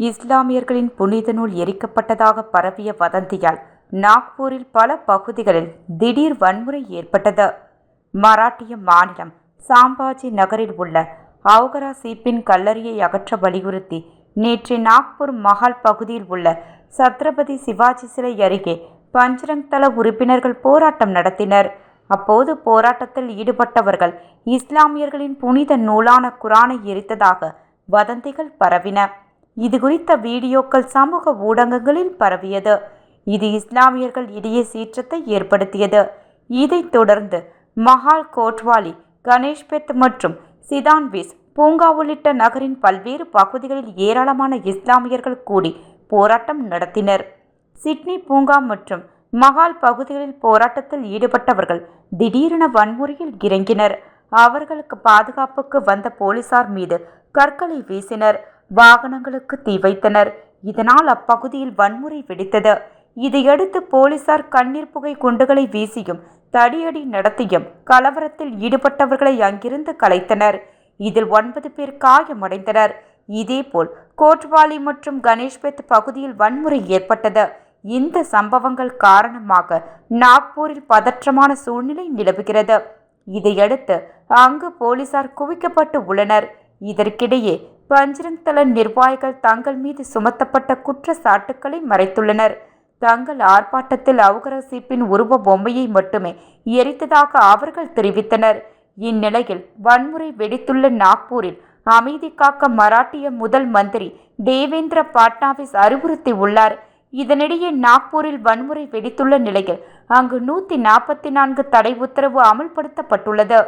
இஸ்லாமியர்களின் புனித நூல் எரிக்கப்பட்டதாக பரவிய வதந்தியால் நாக்பூரில் பல பகுதிகளில் திடீர் வன்முறை ஏற்பட்டது. மராட்டிய மாநிலம் சாம்பாஜி நகரில் உள்ள அவுகரா சீப்பின் கல்லறையை அகற்ற வலியுறுத்தி நேற்று நாக்பூர் மஹால் பகுதியில் உள்ள சத்ரபதி சிவாஜி சிலை அருகே பஞ்சரங் தள உறுப்பினர்கள் போராட்டம் நடத்தினர். அப்போது போராட்டத்தில் ஈடுபட்டவர்கள் இஸ்லாமியர்களின் புனித நூலான குரானை எரித்ததாக வதந்திகள் பரவின. இது குறித்த வீடியோக்கள் சமூக ஊடகங்களில் பரவியது. இது இஸ்லாமியர்கள் இடையே சீற்றத்தை ஏற்படுத்தியது. இதைத் தொடர்ந்து மஹால், கோட்வாலி, கணேஷ்பெத் மற்றும் சிதான்விஸ் பூங்கா உள்ளிட்ட நகரின் பல்வேறு பகுதிகளில் ஏராளமான இஸ்லாமியர்கள் கூடி போராட்டம் நடத்தினர். சிட்னி பூங்கா மற்றும் மஹால் பகுதிகளில் போராட்டத்தில் ஈடுபட்டவர்கள் திடீரென வன்முறையில் இறங்கினர். அவர்களுக்கு பாதுகாப்புக்கு வந்த போலீசார் மீது கற்களை வீசினர், வாகனங்களுக்கு தீ வைத்தனர். இதனால் அப்பகுதியில் வன்முறை வெடித்தது. இதையடுத்து போலீசார் கண்ணீர் புகை குண்டுகளை வீசியும் தடியடி நடத்தியும் கலவரத்தில் ஈடுபட்டவர்களை அங்கிருந்து கலைத்தனர். இதில் 9 பேர் காயமடைந்தனர். இதேபோல் கோட்வாலி மற்றும் கணேஷ்பெத் பகுதியில் வன்முறை ஏற்பட்டது. இந்த சம்பவங்கள் காரணமாக நாக்பூரில் பதற்றமான சூழ்நிலை நிலவுகிறது. இதையடுத்து அங்கு போலீசார் குவிக்கப்பட்டு உள்ளனர். இதற்கிடையே பஞ்சரங் தள நிர்வாகிகள் தங்கள் மீது சுமத்தப்பட்ட குற்றச்சாட்டுக்களை மறைத்துள்ளனர். தங்கள் ஆர்ப்பாட்டத்தில் அவுகரா சீப்பின் உருவ பொம்மையை மட்டுமே எரித்ததாக அவர்கள் தெரிவித்தனர். இந்நிலையில் வன்முறை வெடித்துள்ள நாக்பூரில் அமைதி காக்க மராட்டிய முதல் மந்திரி தேவேந்திர பட்னாவிஸ் அறிவுறுத்தியுள்ளார். இதனிடையே நாக்பூரில் வன்முறை வெடித்துள்ள நிலையில் அங்கு 144 தடை உத்தரவு அமல்படுத்தப்பட்டுள்ளது.